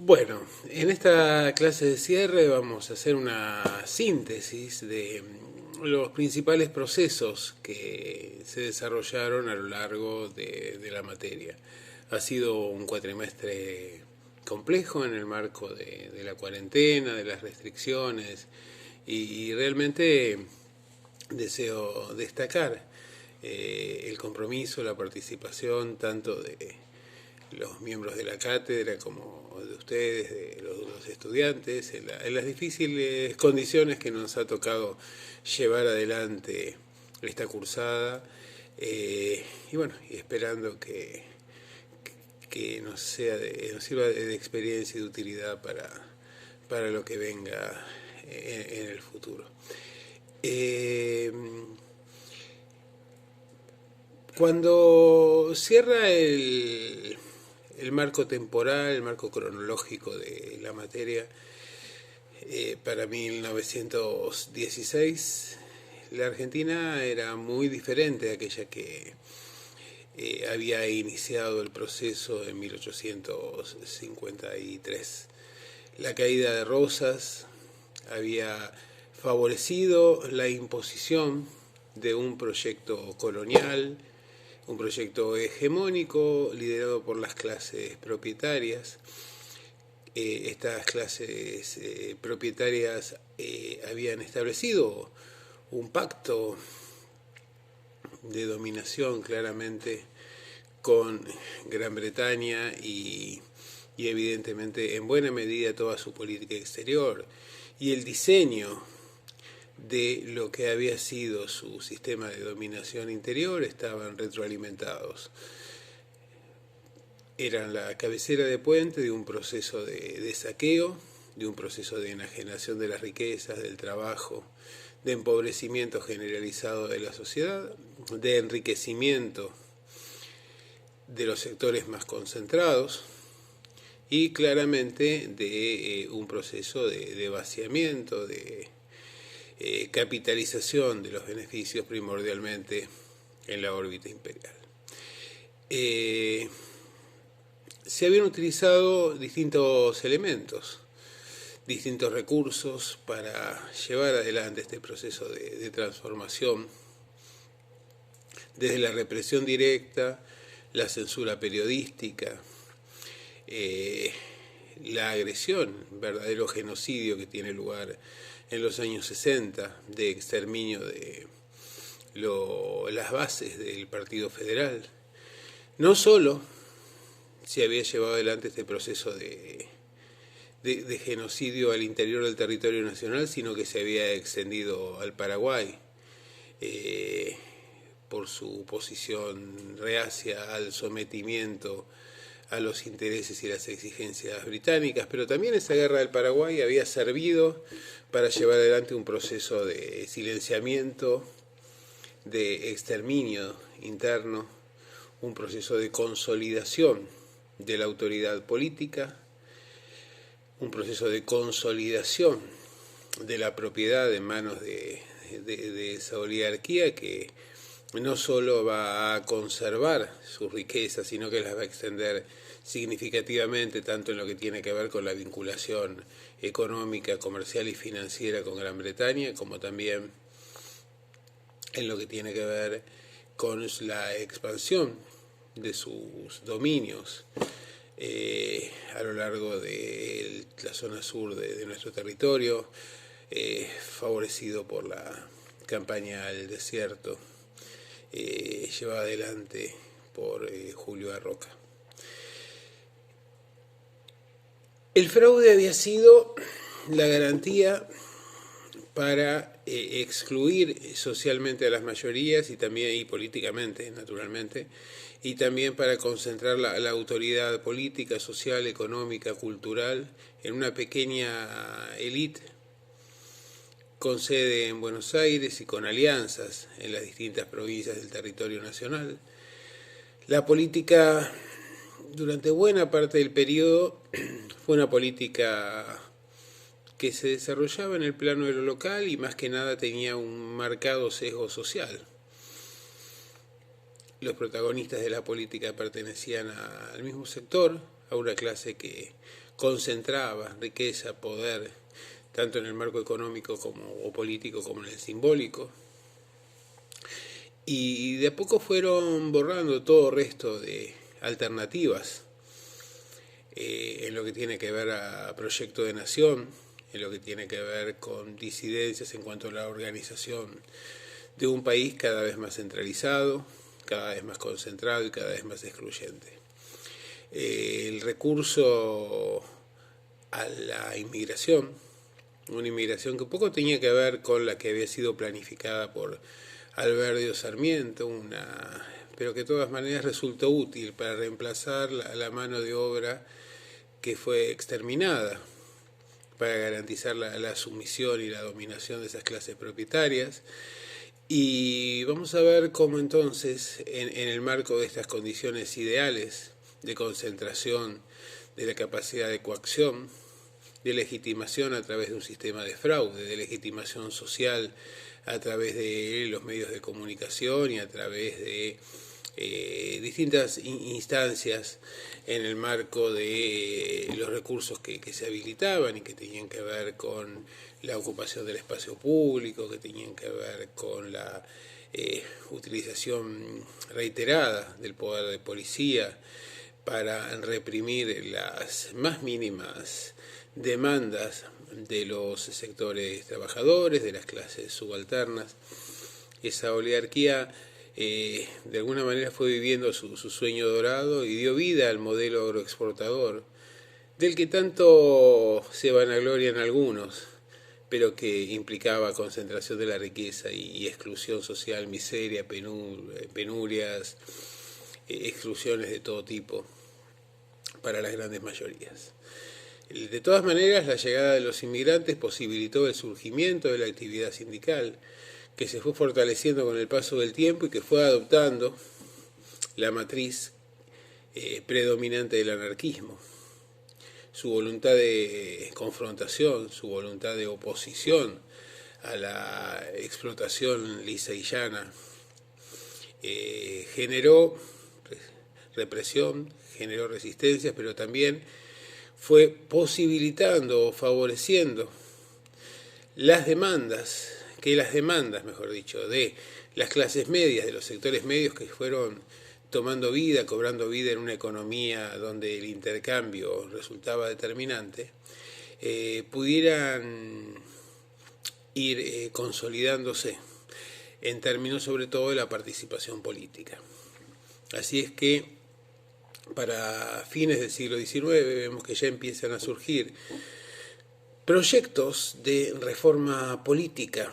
Bueno, en esta clase de cierre vamos a hacer una síntesis de los principales procesos que se desarrollaron a lo largo de la materia. Ha sido un cuatrimestre complejo en el marco de la cuarentena, de las restricciones, y realmente deseo destacar el compromiso, la participación tanto de los miembros de la cátedra como de ustedes, de los estudiantes, en las difíciles condiciones que nos ha tocado llevar adelante esta cursada, y bueno, y esperando que nos sirva de experiencia y de utilidad para lo que venga en el futuro. Cuando cierra el marco temporal, el marco cronológico de la materia, para 1916, la Argentina era muy diferente a aquella que había iniciado el proceso en 1853. La caída de Rosas había favorecido la imposición de un proyecto colonial, un proyecto hegemónico liderado por las clases propietarias. Estas clases propietarias habían establecido un pacto de dominación claramente con Gran Bretaña y evidentemente en buena medida toda su política exterior y el diseño de lo que había sido su sistema de dominación interior estaban retroalimentados. Eran la cabecera de puente de un proceso de saqueo, de un proceso de enajenación de las riquezas, del trabajo, de empobrecimiento generalizado de la sociedad, de enriquecimiento de los sectores más concentrados y claramente de un proceso de vaciamiento, de capitalización de los beneficios primordialmente en la órbita imperial. Se habían utilizado distintos elementos, distintos recursos para llevar adelante este proceso de transformación, desde la represión directa, la censura periodística, la agresión, verdadero genocidio que tiene lugar en los años 60 de exterminio de las bases del Partido Federal. No solo se había llevado adelante este proceso de genocidio al interior del territorio nacional, sino que se había extendido al Paraguay por su posición reacia al sometimiento a los intereses y las exigencias británicas, pero también esa guerra del Paraguay había servido para llevar adelante un proceso de silenciamiento, de exterminio interno, un proceso de consolidación de la autoridad política, un proceso de consolidación de la propiedad en manos de esa oligarquía que no solo va a conservar sus riquezas, sino que las va a extender significativamente, tanto en lo que tiene que ver con la vinculación económica, comercial y financiera con Gran Bretaña, como también en lo que tiene que ver con la expansión de sus dominios a lo largo de la zona sur de nuestro territorio, favorecido por la campaña al desierto llevada adelante por Julio Arroca. El fraude había sido la garantía para excluir socialmente a las mayorías y también y políticamente, naturalmente, y también para concentrar la autoridad política, social, económica, cultural en una pequeña élite con sede en Buenos Aires y con alianzas en las distintas provincias del territorio nacional. La política durante buena parte del periodo fue una política que se desarrollaba en el plano de lo local y más que nada tenía un marcado sesgo social. Los protagonistas de la política pertenecían al mismo sector, a una clase que concentraba riqueza, poder, tanto en el marco económico o político como en el simbólico. Y de a poco fueron borrando todo resto de alternativas en lo que tiene que ver a proyecto de nación, en lo que tiene que ver con disidencias en cuanto a la organización de un país cada vez más centralizado, cada vez más concentrado y cada vez más excluyente. El recurso a la inmigración, una inmigración que poco tenía que ver con la que había sido planificada por Alberto Sarmiento, pero que de todas maneras resultó útil para reemplazar la mano de obra que fue exterminada, para garantizar la sumisión y la dominación de esas clases propietarias. Y vamos a ver cómo entonces, en el marco de estas condiciones ideales de concentración de la capacidad de coacción, de legitimación a través de un sistema de fraude, de legitimación social a través de los medios de comunicación y a través de distintas instancias en el marco de los recursos que se habilitaban y que tenían que ver con la ocupación del espacio público, que tenían que ver con la utilización reiterada del poder de policía para reprimir las más mínimas demandas de los sectores trabajadores, de las clases subalternas. Esa oligarquía de alguna manera fue viviendo su sueño dorado y dio vida al modelo agroexportador, del que tanto se vanaglorian algunos, pero que implicaba concentración de la riqueza y exclusión social, miseria, penurias, exclusiones de todo tipo para las grandes mayorías. De todas maneras, la llegada de los inmigrantes posibilitó el surgimiento de la actividad sindical, que se fue fortaleciendo con el paso del tiempo y que fue adoptando la matriz predominante del anarquismo. Su voluntad de confrontación, su voluntad de oposición a la explotación lisa y llana, generó represión, generó resistencias, pero también fue posibilitando o favoreciendo las demandas, mejor dicho, de las clases medias, de los sectores medios que fueron tomando vida, cobrando vida en una economía donde el intercambio resultaba determinante, pudieran ir consolidándose en términos sobre todo de la participación política. Así es que para fines del siglo XIX vemos que ya empiezan a surgir proyectos de reforma política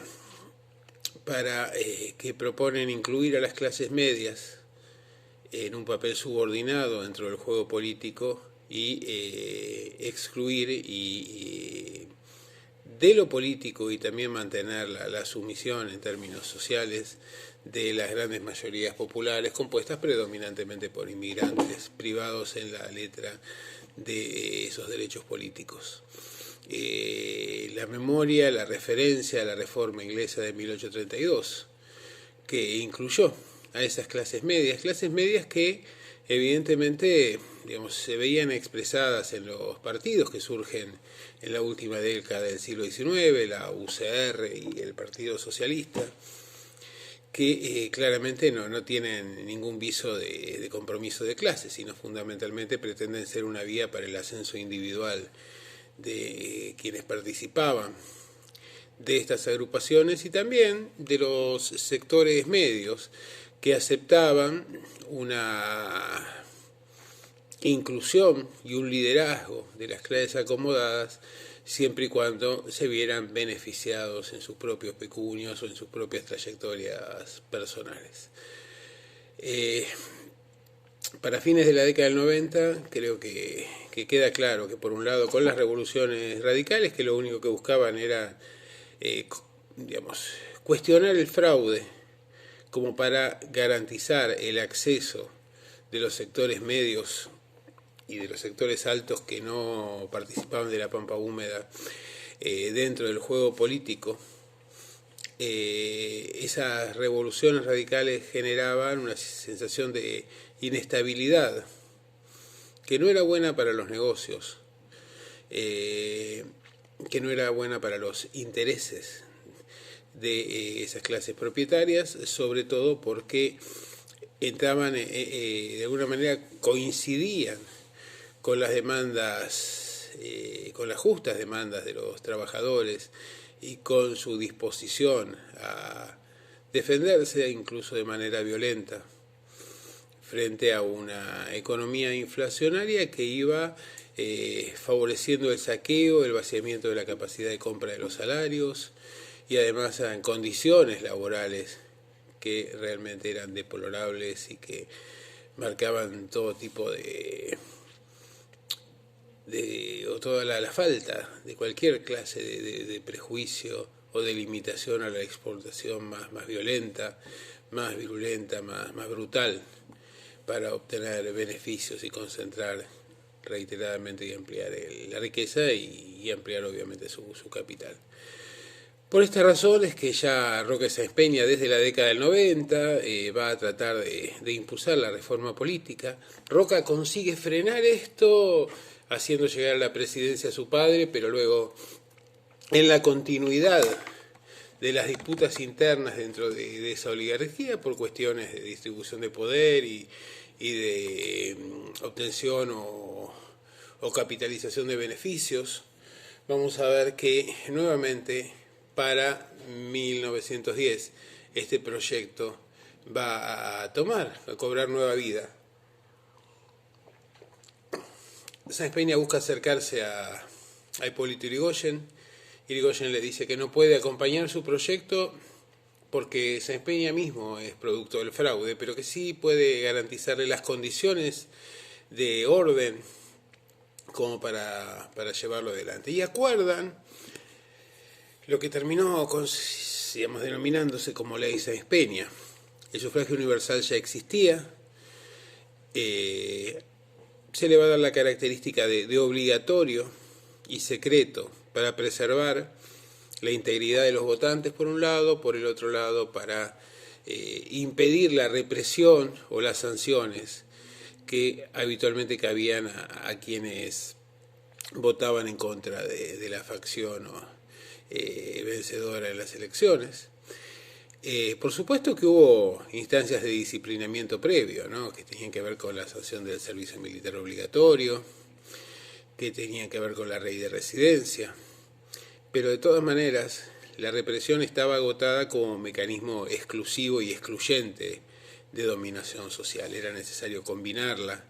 que proponen incluir a las clases medias en un papel subordinado dentro del juego político y excluir de lo político y también mantener la sumisión en términos sociales de las grandes mayorías populares compuestas predominantemente por inmigrantes privados en la letra de esos derechos políticos. La memoria, la referencia a la reforma inglesa de 1832, que incluyó a esas clases medias que evidentemente, digamos, se veían expresadas en los partidos que surgen en la última década del siglo XIX, la UCR y el Partido Socialista, que claramente no tienen ningún viso de compromiso de clase, sino fundamentalmente pretenden ser una vía para el ascenso individual de quienes participaban de estas agrupaciones y también de los sectores medios que aceptaban una inclusión y un liderazgo de las clases acomodadas siempre y cuando se vieran beneficiados en sus propios pecunios o en sus propias trayectorias personales. Para fines de la década del 90 creo que queda claro que por un lado con las revoluciones radicales que lo único que buscaban era cuestionar el fraude como para garantizar el acceso de los sectores medios y de los sectores altos que no participaban de la pampa húmeda dentro del juego político. Esas revoluciones radicales generaban una sensación de inestabilidad que no era buena para los negocios, que no era buena para los intereses de esas clases propietarias, sobre todo porque entraban, de alguna manera coincidían con las demandas, con las justas demandas de los trabajadores y con su disposición a defenderse incluso de manera violenta frente a una economía inflacionaria que iba favoreciendo el saqueo, el vaciamiento de la capacidad de compra de los salarios y además en condiciones laborales que realmente eran deplorables y que marcaban todo tipo o toda la falta de cualquier clase de prejuicio o de limitación a la exportación más violenta, más virulenta, más brutal, para obtener beneficios y concentrar reiteradamente y ampliar la riqueza y ampliar obviamente su capital. Por esta razón es que ya Roca Sáenz Peña desde la década del 90 va a tratar de impulsar la reforma política. Roca consigue frenar esto haciendo llegar a la presidencia a su padre, pero luego en la continuidad de las disputas internas dentro de esa oligarquía por cuestiones de distribución de poder y de obtención o capitalización de beneficios, vamos a ver que nuevamente para 1910 este proyecto va a cobrar nueva vida. Sáenz Peña busca acercarse a Hipólito Yrigoyen. Yrigoyen le dice que no puede acompañar su proyecto porque Sáenz Peña mismo es producto del fraude, pero que sí puede garantizarle las condiciones de orden como para llevarlo adelante. Y acuerdan lo que terminó denominándose como Ley Sáenz Peña. El sufragio universal ya existía, se le va a dar la característica de obligatorio y secreto para preservar la integridad de los votantes por un lado, por el otro lado para impedir la represión o las sanciones que habitualmente cabían a quienes votaban en contra de la facción vencedora en las elecciones. Por supuesto que hubo instancias de disciplinamiento previo, ¿no?, que tenían que ver con la sanción del servicio militar obligatorio, que tenían que ver con la ley de residencia, pero de todas maneras la represión estaba agotada como mecanismo exclusivo y excluyente de dominación social. Era necesario combinarla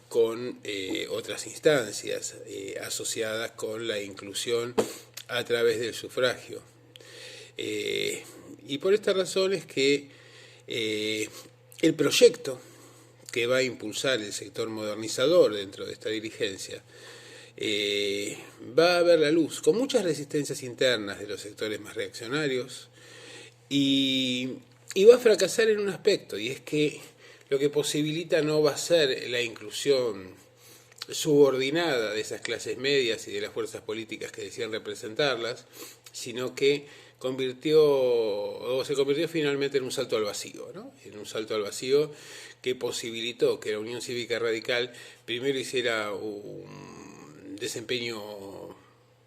con otras instancias asociadas con la inclusión a través del sufragio. Y por esta razón es que el proyecto que va a impulsar el sector modernizador dentro de esta dirigencia va a ver la luz con muchas resistencias internas de los sectores más reaccionarios y va a fracasar en un aspecto, y es que lo que posibilita no va a ser la inclusión subordinada de esas clases medias y de las fuerzas políticas que decían representarlas, sino que se convirtió finalmente en un salto al vacío, ¿no? En un salto al vacío que posibilitó que la Unión Cívica Radical primero hiciera un desempeño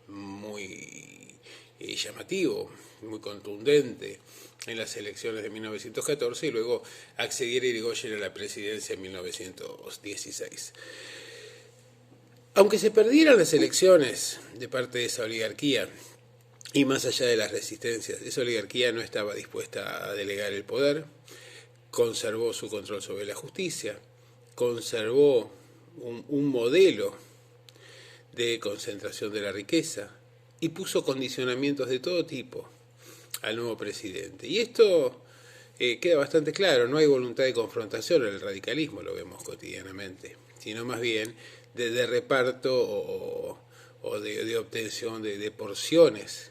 muy llamativo, muy contundente en las elecciones de 1914 y luego accediera Yrigoyen a la presidencia en 1916. Aunque se perdieran las elecciones de parte de esa oligarquía, y más allá de las resistencias, esa oligarquía no estaba dispuesta a delegar el poder, conservó su control sobre la justicia, conservó un modelo de concentración de la riqueza y puso condicionamientos de todo tipo al nuevo presidente. Y esto queda bastante claro, no hay voluntad de confrontación en el radicalismo, lo vemos cotidianamente, sino más bien de reparto o de obtención de porciones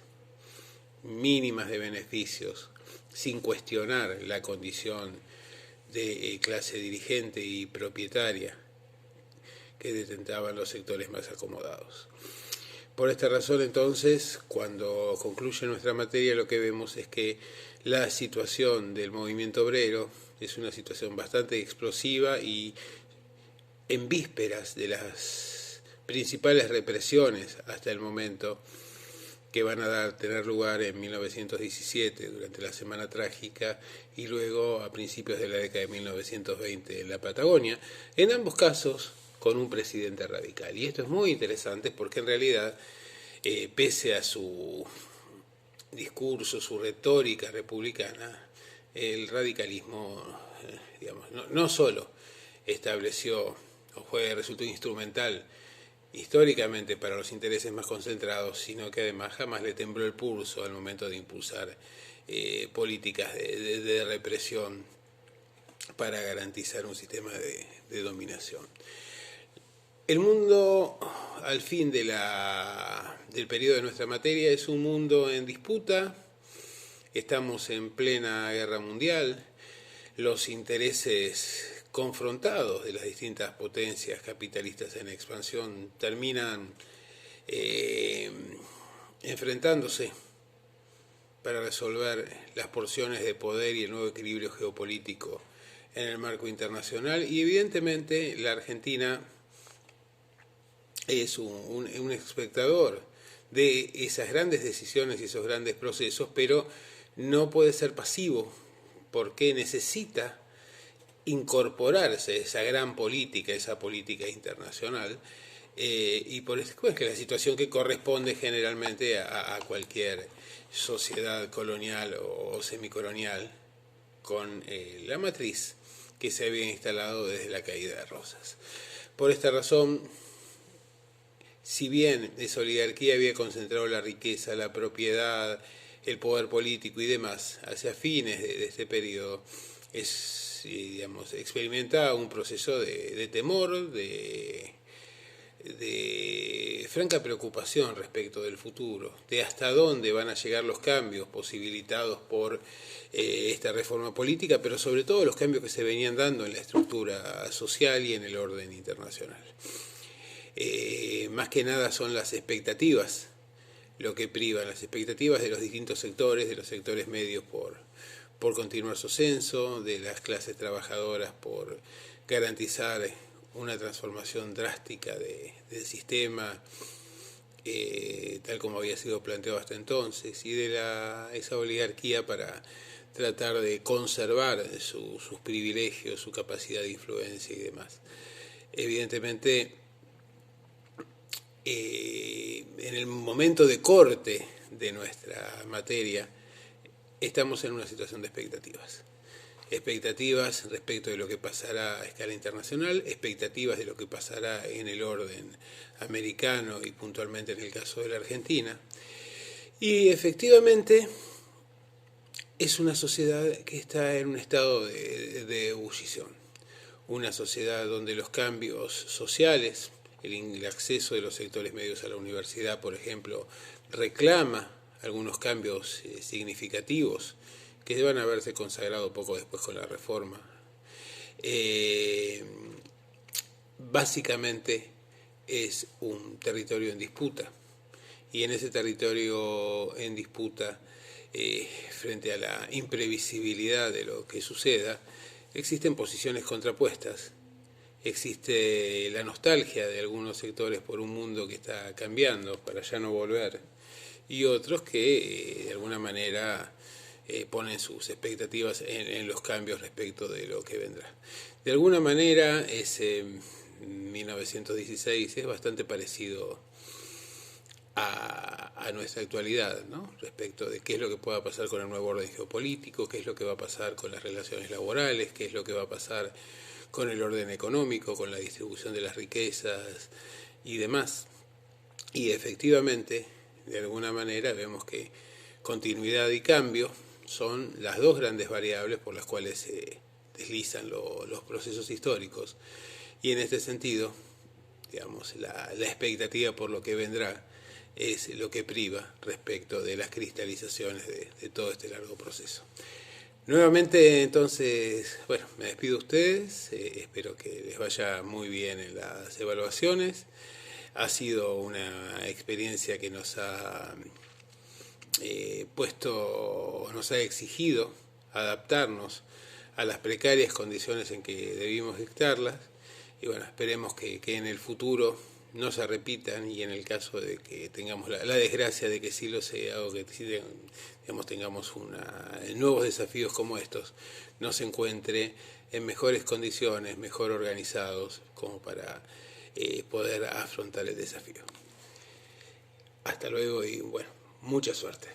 mínimas de beneficios, sin cuestionar la condición de clase dirigente y propietaria que detentaban los sectores más acomodados. Por esta razón, entonces, cuando concluye nuestra materia, lo que vemos es que la situación del movimiento obrero es una situación bastante explosiva y en vísperas de las principales represiones hasta el momento, que van a tener lugar en 1917 durante la Semana Trágica y luego a principios de la década de 1920 en la Patagonia, en ambos casos con un presidente radical. Y esto es muy interesante porque en realidad, pese a su discurso, su retórica republicana, el radicalismo, digamos, no solo estableció o resultó instrumental históricamente para los intereses más concentrados, sino que además jamás le tembló el pulso al momento de impulsar políticas de represión para garantizar un sistema de dominación. El mundo al fin del periodo de nuestra materia es un mundo en disputa, estamos en plena guerra mundial, los intereses confrontados de las distintas potencias capitalistas en expansión terminan enfrentándose para resolver las porciones de poder y el nuevo equilibrio geopolítico en el marco internacional, y evidentemente la Argentina es un espectador de esas grandes decisiones y esos grandes procesos, pero no puede ser pasivo porque necesita incorporarse a esa gran política, esa política internacional, y por eso es que la situación que corresponde generalmente a cualquier sociedad colonial o semicolonial con la matriz que se había instalado desde la caída de Rosas. Por esta razón, si bien esa oligarquía había concentrado la riqueza, la propiedad, el poder político y demás hacia fines de este periodo, experimenta un proceso de temor, de franca preocupación respecto del futuro, de hasta dónde van a llegar los cambios posibilitados por esta reforma política, pero sobre todo los cambios que se venían dando en la estructura social y en el orden internacional. Más que nada son las expectativas lo que privan, las expectativas de los distintos sectores, de los sectores medios por continuar su ascenso, de las clases trabajadoras por garantizar una transformación drástica del sistema, tal como había sido planteado hasta entonces, y de esa oligarquía para tratar de conservar sus privilegios, su capacidad de influencia y demás. Evidentemente, en el momento de corte de nuestra materia, estamos en una situación de expectativas. Expectativas respecto de lo que pasará a escala internacional, expectativas de lo que pasará en el orden americano y puntualmente en el caso de la Argentina. Y efectivamente es una sociedad que está en un estado de ebullición. Una sociedad donde los cambios sociales, el acceso de los sectores medios a la universidad, por ejemplo, reclama algunos cambios significativos que van a haberse consagrado poco después con la reforma. Básicamente es un territorio en disputa, y en ese territorio en disputa, frente a la imprevisibilidad de lo que suceda, existen posiciones contrapuestas. Existe la nostalgia de algunos sectores por un mundo que está cambiando para ya no volver, y otros que de alguna manera ponen sus expectativas en los cambios respecto de lo que vendrá. De alguna manera ese 1916 es bastante parecido a nuestra actualidad, ¿no? Respecto de qué es lo que pueda pasar con el nuevo orden geopolítico, qué es lo que va a pasar con las relaciones laborales, qué es lo que va a pasar con el orden económico, con la distribución de las riquezas y demás. Y efectivamente, de alguna manera, vemos que continuidad y cambio son las dos grandes variables por las cuales se deslizan los procesos históricos. Y en este sentido, digamos, la expectativa por lo que vendrá es lo que priva respecto de las cristalizaciones de todo este largo proceso. Nuevamente, entonces, bueno, me despido de ustedes, espero que les vaya muy bien en las evaluaciones. Ha sido una experiencia que nos ha nos ha exigido adaptarnos a las precarias condiciones en que debimos dictarlas, y bueno, esperemos que en el futuro no se repitan, y en el caso de que tengamos la desgracia de que sí lo sea, o que sí, digamos, tengamos nuevos desafíos como estos, nos encuentre en mejores condiciones, mejor organizados, como para poder afrontar el desafío. Hasta luego y bueno, mucha suerte.